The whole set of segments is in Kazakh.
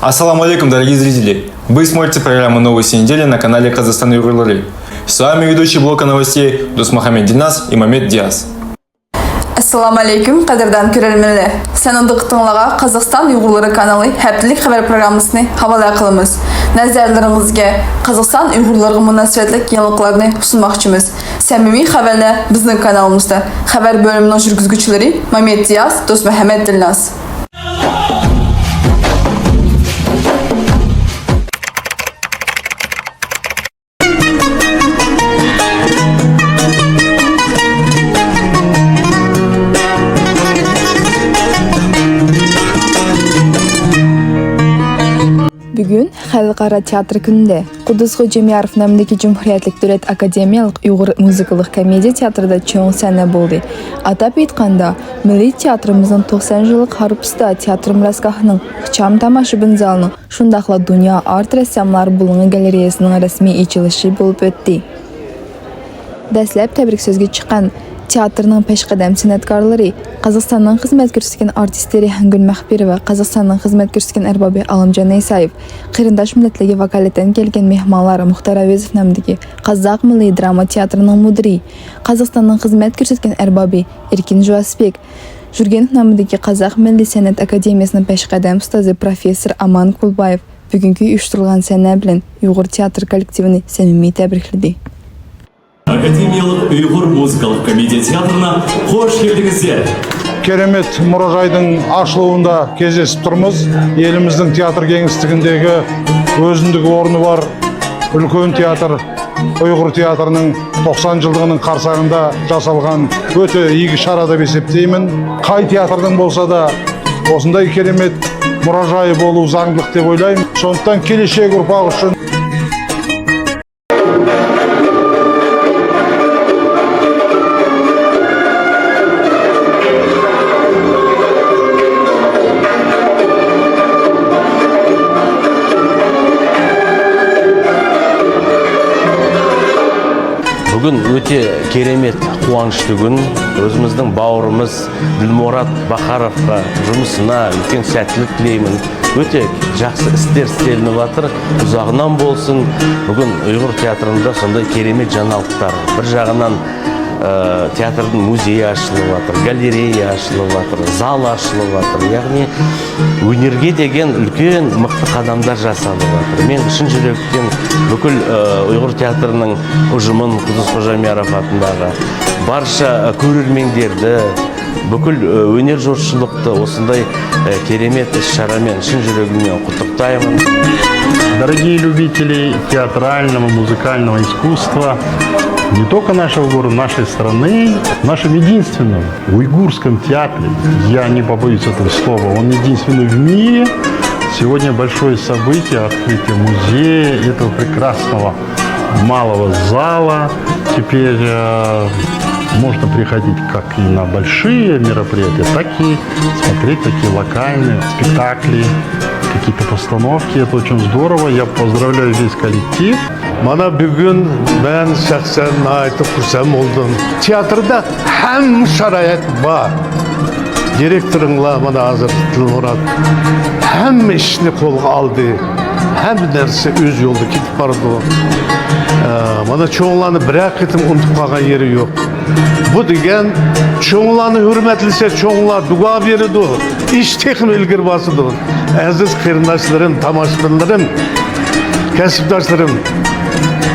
Ассаламу алейкум, дорогие зрители! Вы смотрите программу «Новости недели» на канале «Казахстан Уйгурлары». С вами ведущий блока новостей Дусмухамед Динас и Мамед Диас. Ассаламу алейкум, қадырдан көрермендер. Сәніндік тыңлаға Қазақстан Уйгурлары каналы Хәптілік хабар программасыны хавала қылымыз. Нәзәрлеріңізге Қазақстан Уйгурларығы мөнәсәбәтлек яңалыкларны ұсынмақчымыз. Сәмими хабарны біздің каналымызда. Хабар бөлімінің жүргізгішілері Мамед Диас, Дусмухамед Динас. Бүгін Халықара театр күнінде Кудусгы Жемияров намындагы Жумһуриятlik Дәүләт академиялык уйгыр музыкалык комедия театрында чоң сәхнә булды. Атап айтканда, Милли театрымыздың 90 жылдык Харпста театр мираскахының хчам тамашыбын залының, шундакла Дөнья арт рәссамлар булыгы галереясының рәсми ичилиши булып өтті. Дәсләп тәбрик сөзгә чыккан театрның пешкадам сәнгатькарлары, Қазақстанның хезмәт күрсәткән артистлары Хангүл Мәхбирова, Қазақстанның хезмәт күрсәткән Әрбаби Аламҗан Исаев, кырындаш милләтлеге вокалеттан келген мехманнар Мухтар Әвезов намындагы Казак милли драма театрының мудири, Қазақстанның хезмәт күрсәткән Әрбаби Эркин Жуасбек, Жүргенов намындагы Казак милли сәнгать академиясының пешкадам устазы профессор Аман Кулбаев бүгенге оештырылган сәхнә белән уйгыр театр коллективын сәмими тәбрикләде. Академиялық ұйғыр музыкалық комедия театрына қош келдіңіздер. Керемет мұражайдың ашылуында кездесіп тұрмыз. Еліміздің театр кеңістігіндегі өзіндік орны бар үлкен театр, ұйғыр театрының 90 жылдығының қарсаңында жасалған өте игі шара деп есептеймін. Қай театрдың болса да осындай керемет мұражайы болу заңдылық деп ойлаймын. Сондықтан келешек ұрпақ үшін Бүгін өте керемет қуанышты күн. Өзіміздің бауырымыз Ділмұрат Бахаровқа жұмысына үлкен сәттілік тілеймін. Өте жақсы істер істелініп жатыр. Ұзағынан болсын. Бүгін ұйғыр театрында сондай керемет жаңалықтар. Бір жағынан театрдың музейі ашылып жатыр, галерея ашылып жатыр, зал ашылып жатыр. Яғни өнерге деген үлкен мықты қадамдар жасалып жатыр. Мен шын жүректен бүкіл ұйғыр театрының ұжымын Кудусгы Жемияров атындағы барша көрермендерді, бүкіл өнер жұртшылықты осындай керемет іс-шарамен шын жүрегіммен құттықтаймын. Дорогие любители театрального, музыкального искусства, не только нашего города, нашей страны, в нашем единственном уйгурском театре, я не побоюсь этого слова, он единственный в мире. Сегодня большое событие, открытие музея, этого прекрасного малого зала. Теперь можно приходить как и на большие мероприятия, так и смотреть такие локальные спектакли, какие-то постановки. Это очень здорово. Я поздравляю весь коллектив. Мана бүгін мен шәхсен айтып күрсәм олдым. Театрда һәм шарайат бар. Директорыңла мана азыр Ділмұрат һәм ішіне қолға алды. Һәм нәрсе өз жолда кетіп барды. Мана чоңланы бір-ақ етім ұмытып қалған ері жоқ. Bu деген чоңланы hürmetlise чоңлар дуа береді. İş tekim ilgir basıdı. Aziz kırnaşlarım, tamaşbınlarım, kasıpdaşlarım,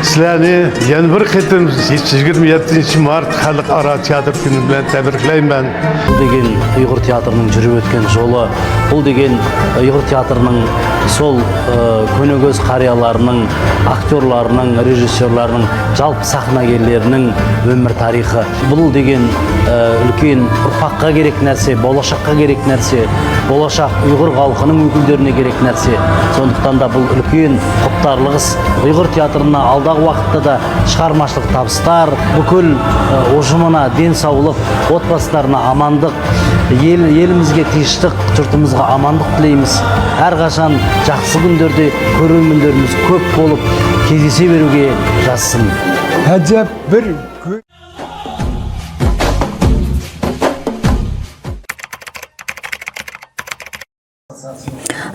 sizlerni yeni bir ketim 27 Mart Halkara Teatr Günü bilen tebrikleyim ben. Bu деген Uyghur teatrının жүріп өткен жолы, бұл деген Uyghur teatrının сол көнөгөз қарияларының, актерларының, режиссерларының, жалпы сахнагерлерінің өмір тарихы. Бұл деген үлкен ұрпаққа керек нәрсе, болашаққа керек нәрсе, болашақ ұйғыр халқының өкілдеріне керек нәрсе. Сондықтан да бұл үлкен құптарлық іс. Ұйғыр театрына алдағы уақытта да шығармашылық табыстар, бүкіл ұжымына денсаулық, отбасыларына амандық, елімізге тыныштық, жұртымызға амандық тілейміз. Әрқашан жақсы күндерде көрермендеріміз көп болып кездесе беруге жазсын. Әжеп бір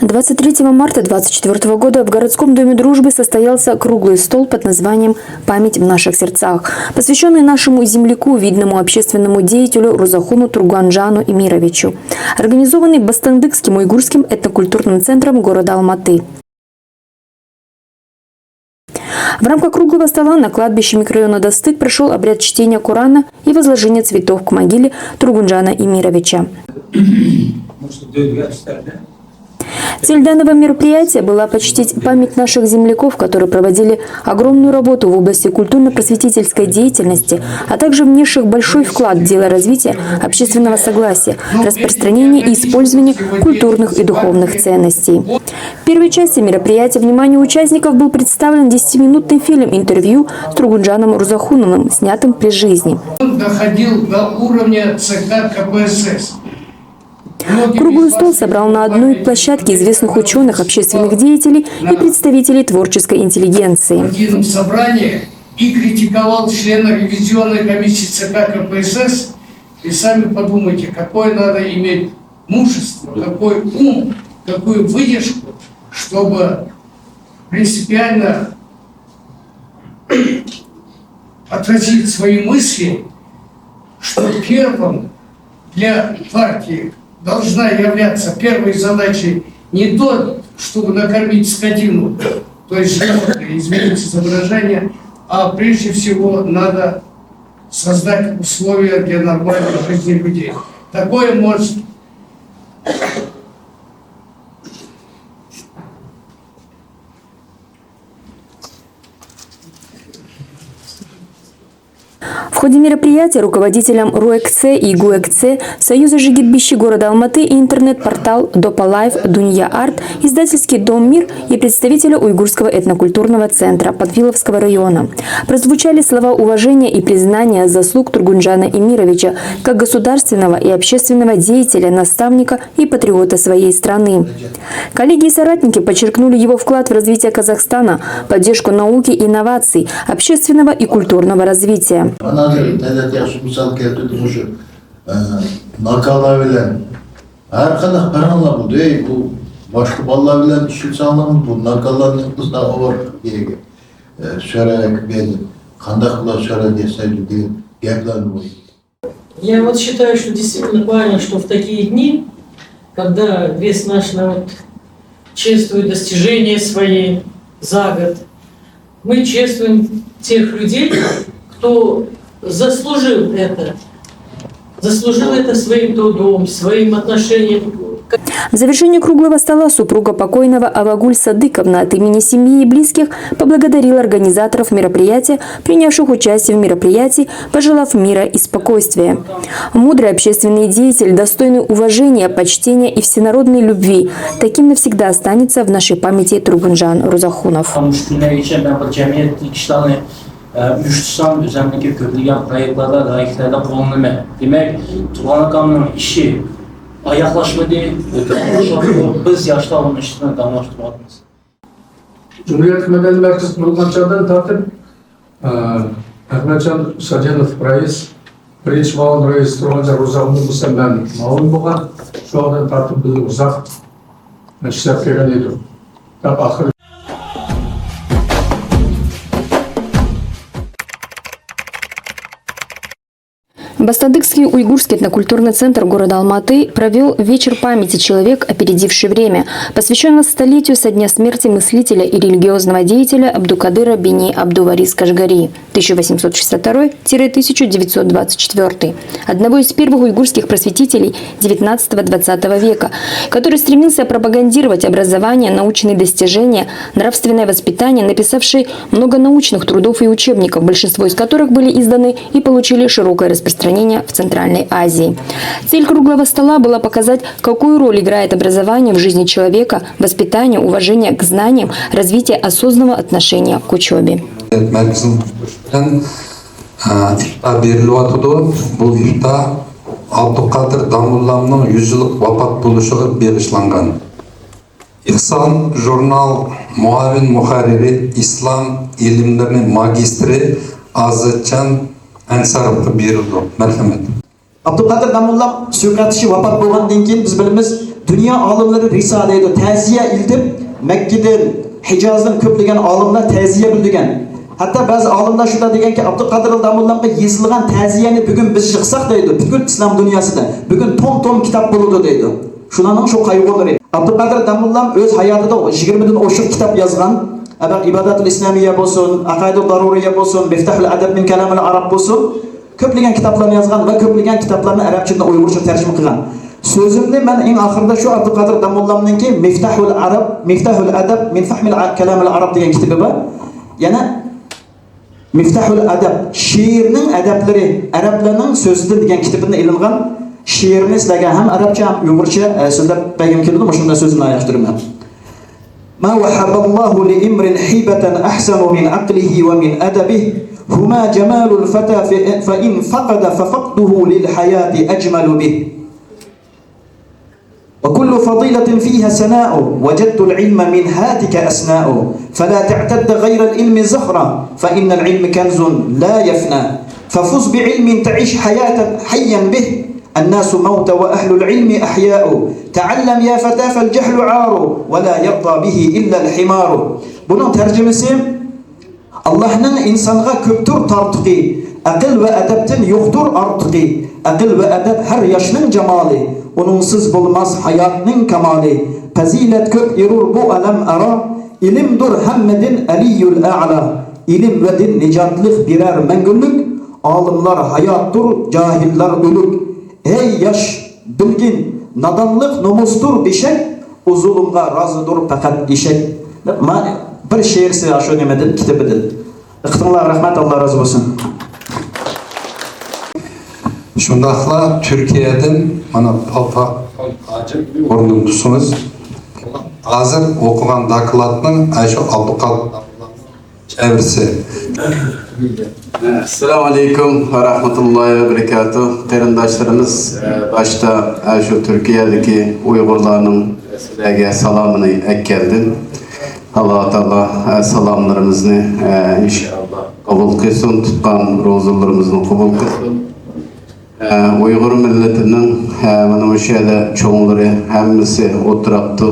23 марта 2024 года в городском доме дружбы состоялся круглый стол под названием «Память в наших сердцах», посвященный нашему земляку, видному общественному деятелю Рузахуну Тургуанжану Эмировичу, организованный Бастандыкским уйгурским этнокультурным центром города Алматы. В рамках круглого стола на кладбище микрорайона Дастык прошел обряд чтения Корана и возложения цветов к могиле Тургуанжана Эмировича. Цель данного мероприятия была почтить память наших земляков, которые проводили огромную работу в области культурно-просветительской деятельности, а также внесших большой вклад в дело развития общественного согласия, распространения и использования культурных и духовных ценностей. В первой части мероприятия вниманию участников был представлен 10-минутный фильм-интервью с Тургуанжаном Рузахуновым, снятым при жизни. Он доходил до уровня ЦК КПСС. Круглый стол собрал на одной площадке известных ученых, общественных деятелей и представителей творческой интеллигенции. В собрании и критиковал члена ревизионной комиссии ЦК КПСС. И сами подумайте, какое надо иметь мужество, какой ум, какую выдержку, чтобы принципиально отразить свои мысли, что первым для партии должна являться первой задачей не то, чтобы накормить скотину, то есть животное, извините за выражение, а прежде всего надо создать условия для нормальной жизни людей. Такое может В ходе мероприятия руководителям РУЭКЦ и ГУЭКЦ, Союза Жигитбищи города Алматы и интернет-портал Допалайф, Дунья Арт, издательский дом «Мир» и представителя Уйгурского этнокультурного центра Подвиловского района прозвучали слова уважения и признания заслуг Тургуанжана Эмировича как государственного и общественного деятеля, наставника и патриота своей страны. Коллеги и соратники подчеркнули его вклад в развитие Казахстана, поддержку науки и инноваций, общественного и культурного развития. Тәләт яхшы мисал келтірді мұшы накала білән әрқанақ паранла бұл дей бұл башқы балла білән ішіл саңлам бұл накаланың қызна овар еге шәрәк беді қандақла шәрәк есәлі деген гәплән бұл. Я вот считаю, что действительно правильно, что в такие дни, когда весь наш народ чествует достижения свои за год, мы чествуем тех людей, кто заслужил это своим трудом, своим отношением. В завершении круглого стола супруга покойного Авагуль Садыковна от имени семьи и близких поблагодарила организаторов мероприятия, принявших участие в мероприятии, пожелав мира и спокойствия. Мудрый общественный деятель, достойный уважения, почтения и всенародной любви. Таким навсегда останется в нашей памяти Тургуанжан Рузахунов. Uyuştursam düzenli köprülen proyektlarda layıklarda bulunmuyor. Demek Tuğan Akam'ın işi ayaklaşmadı, biz yaşta olmuştuğunu damlaştırmadınız. Cumhuriyet Medeni Merkezi Nurmança'dan tartip Ahmetcan Sajanov Reis, Birinci Mağun Reis Turg'unjon Ruzahunov ben mağun bo'lgan, şu anda tartip bizni uzak ishlab kelgan edi. Бастандыкский уйгурский этнокультурный центр города Алматы провел вечер памяти «Человек, опередивший время», посвященного столетию со дня смерти мыслителя и религиозного деятеля Абдукадыра бини Абдуварис Кашгари 1862-1924, одного из первых уйгурских просветителей XIX-XX века, который стремился пропагандировать образование, научные достижения, нравственное воспитание, написавший много научных трудов и учебников, большинство из которых были изданы и получили широкое распространение в Центральной Азии. Цель круглого стола была показать, какую роль играет образование в жизни человека, воспитание, уважение к знаниям, развитие осознанного отношения к учебе. Абдукадыр Дамулламның 100 жылдық вапат болушыға берішланған. Ихсан журнал Муавин Мухарири ислам илимлерinin магистри Азатчан Ансаровқа берілді. Мәрхәмет. Абдукадыр Дамуллам сүйкатышы вапат болғандан кейін біз біліміз Dünya alımları risale ediyor. Teziye ildim. Mekke'den, Hicaz'dan köplegen alımlar teziye bildigen. Hatta bazı alımlar şurada degen ki Abdülkadir Damullamga yazılgan teziyeni bugün biz çıksak deydi. Bütün İslam dünyasında. Bugün tom kitap buludu deydi. Şunanın şu kaygıları. Abdülkadir Damullam öz hayatında 20'den oşuk kitap yazgan. İbadat-ül İslamiye bolsun, Akaid-ül Daruriye bolsun, Miftahul Adab min Kalamil Arab bolsun. Köplegen kitaplarını yazgan ve köplegen kitaplarını Arapçada Uygurca tercüme kılgan. Sözümde ben en ahırda şu Abdülkadir Damullam'nınki Miftahul Arab, Miftahul Adab min Fahmil Kalamil Arab degan kitabı var. Yani Miftahul Adab, şiirinin edepleri, Araplarının sözüdür degan kitabını ilingan. Şiirini sizlerge hem Arapça hem Uygurca sözlep begim keldim, şunda sözümü ayakştırmam. Ma vahhaballahu li imrin hibatan ahsanu min aqlihi ve min adabihi huma cemalul fata fa in faqada fa faqduhu lil hayati ecmalu bih. وكل فضيلة فيها سناء وجدت العلم من هاتك أسناء فلا تعتد غير العلم زهرا فإن العلم كنز لا يفنى ففز بعلم تعيش حياة حيا به الناس موت وأهل العلم أحياء تعلم يا فتى فالجهل عار ولا يرضى به إلا الحمار. Bunun tercümesi Allah'ın insanğa köptür tartıqı, akıl ve edepten yoktur artıqı. Akıl ve edep her yaşının cemali, onunsuz bulmaz hayatının kamali. Fazilet köp irur bu alem ara, ilimdur hemmedin aliyyul a'la. İlim ve din nicatlık birer mengüllük, alimler hayattur, cahiller ölük. Ey yaş bilgin, nadanlık numustur bişek, uzulunga razıdır fakat işek. Bir şiir size aşağı demedin, kitap edin. İhtiyarlar rahmet, Allah razı olsun. Şundaqla Türkiye'den mana Papa ornumdusunuz. Hazır okugan daklatның aşu Abdülkadir çevirisi. Assalamu alaikum ve rahmetullahi ve berekatuh. Qarindaşlarımız başta aşu Türkiye'deki Uygurlarının sizlerge salamını ekkeldim. Allah Teala salamlarımızı inşallah kabul kılsın, tutkan rozalarımızı kabul kılsın. Uygur milletinin bu şeyde çoğunları hemmisi oturaktı.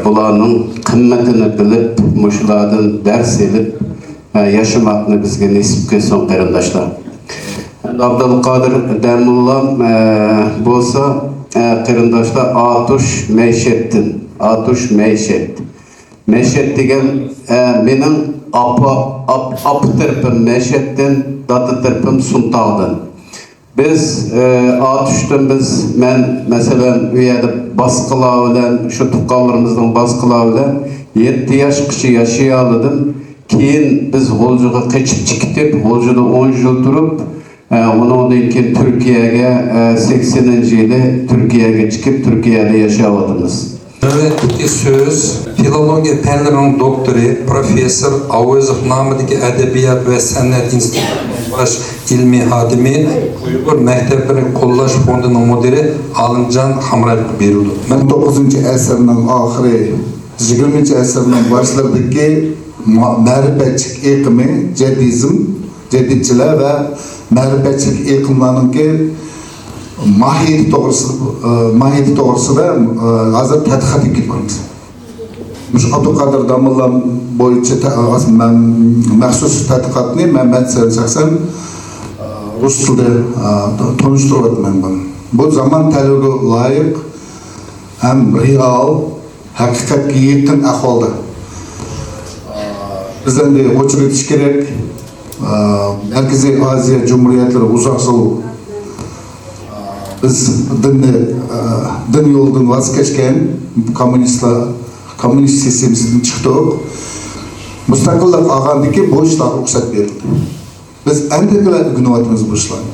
Bularının kıymetini bilip, muşlardan ders edip yaşamakını bizge nasip kılsın qarindaşlar. Abdülkadir Damullam bolsa qarindaşlar atuş meşettin, atuş meşet. Meşet degen menin apı tırpım meşetten, datı tırpım suntağdan. Biz atuştan biz men mesela üyede baskılağı bilen şu tuqqanlarımızdan baskılağı bilen 7 yaş kişi yaşayalıdım. Keyin biz G'oljuga keçip çıkıp G'oljuda 10 yıl durup ondan keyin Türkiye'ye 80. yılı Türkiye'ye çıkıp Türkiye'de yaşayadımız. Növbetdeki söz filologiya fenlerinin doktoru profesör Avözov namidagi Edebiyat ve Sanat Institutining baş ilmiy xodimi Uyghur Maktablarini qo'llash fondining mudiri Alimjon Hamroyevga berildi. 19-asrning oxiri 20-asrning boshlarındagi ma'rifatchilik iqimi, jaddizm, jaddidchilar va ma'rifatchilik iqimlarininki mahiyeti to'g'risida hozir tadqiqot qilyapmiz. Mush Abdülkadir Damullam bo'yicha maxsus tadqiqotni men shaxsan rus tilida tanishtiryapman. Bu zaman talabiga loyiq ham real, haqiqatga yaqin ahvolda. Bizdan o'chirib ketish kerak. Markaziy Osiyo Cumhuriyatlari uzoq yil biz din yo'lidan voz kechgan kommunist sistemadan chiqdik. Mustaqillik olgandan keyin bu ishlar ruxsat berildi. Biz endigina o'rganyapmiz bu ishlarni.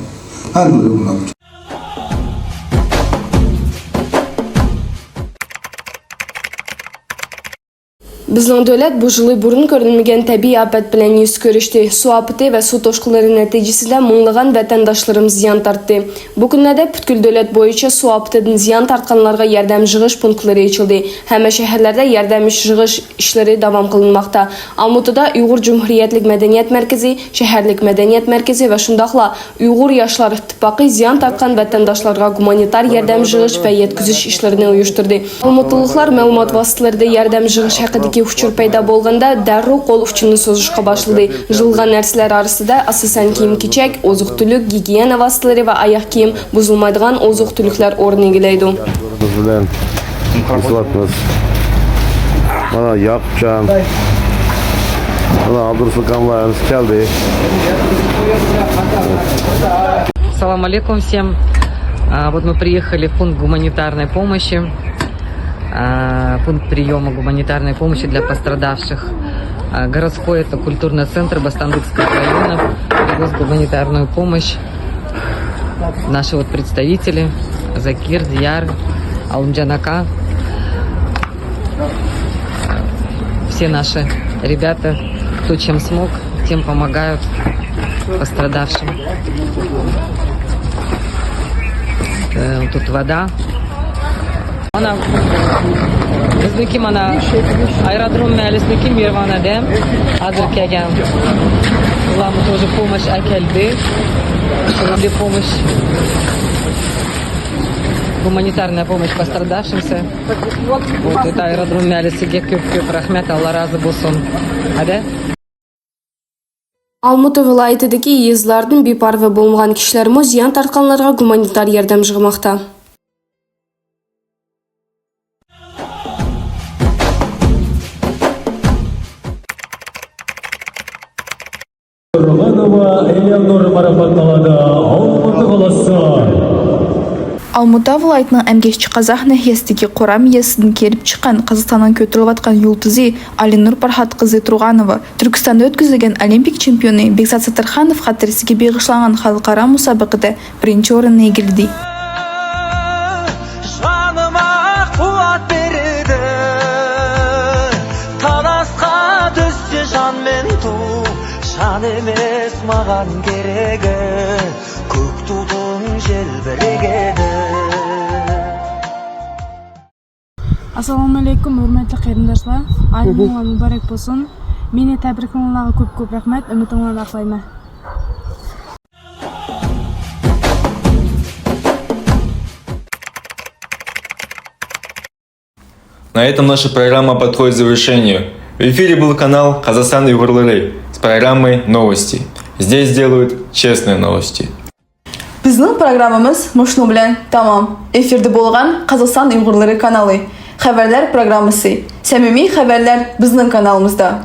Bizning davlat bu yili burun ko'rilmagan tabiiy afat bilan yuz ko'rishdi. Suv apati va suv toshqinlari natijasida minglagan vatandoshlarimiz ziyon tortdi. Bu kunlarda butkul davlat bo'yicha suv apatidan ziyon tortganlarga yordam yig'ish punktlari ochildi. Hamma shaharlarda yordam yig'ish ishlari davom qilinmoqda. Almutada Uyg'ur Cumhuriyetlik madaniyat markazi, shaharlik madaniyat markazi va shundaqla Uyg'ur yoshlar ittifoqi ziyon tortgan vatandoshlarga gumanitar yordam yig'ish va yetkazish ishlarini uyushtirdi. Almutiliklar ma'lumot vositalarida yordam yig'ish haqidagi uchur paydo bo'lganda darrov qo'l uchini so'zishga boshladi. Yig'ilgan narsalar orasida asosan kiyim-kechak, oziq-tulik, gigiyena vositalari va oyoq kiyim, buzilmaydigan oziq-tuliklar o'rin egallaydi. Mana Yakupcan, mana Abdursulkanlarımız geldi. Салам алейкум всем. Вот мы приехали в пункт гуманитарной помощи. Пункт приема гуманитарной помощи для пострадавших. Городской это культурный центр Бастандыкского района. Привез гуманитарную помощь. Наши вот представители Закир, Дияр, Алымджанака. Все наши ребята, кто чем смог, тем помогают пострадавшим. Тут вода. Ana bizniki mana aerodrom malisligi Mirvanada hozir kelgan. Ular тоже помощь akeldi. Shunday помощь. Гуманитарная помощь пострадавшимся. Вот это aerodrom malisligi ko'p rahmat, Alloh rozi bo'lsin. Hadi. Almuta viloyatidagi yezlardan beparvo bo'lgan kishilarimiz ziyon tortganlarga gumanitar yordam yig'moqda. Almuta viloyatining Әмгекчи Қазақ нәхиесідегі Қорам иясынан келіп шыққан Қазақстаннан көтеріліп атқан Юлтузи Алинур Пархат қызы Тұрғанова Түркістанда өткізілген Олимпик чемпионы Бекзат Сатырханов хатірісіге бағышланған халықара мұсабақада бірінші орынды иеленді. Жан емес маған керегі, көк тудың желбірегені. Assalomu alaykum, hurmatli qarindoshlar. Ayningiz muborak bo'lsin. Meni tabriklarga ko'p rahmat, umidimni aqlayman. На этом наша программа подходит к завершению. В эфире был канал Казахстан Уйгурлары с программой «Новости». Здесь делают честные новости. Bizning programmamiz mushnu bilan tamam. Efirda bo'lgan Qozog'iston Uyg'urlari kanali xabarlar programmasi. Samimiy xabarlar bizning kanalimizda.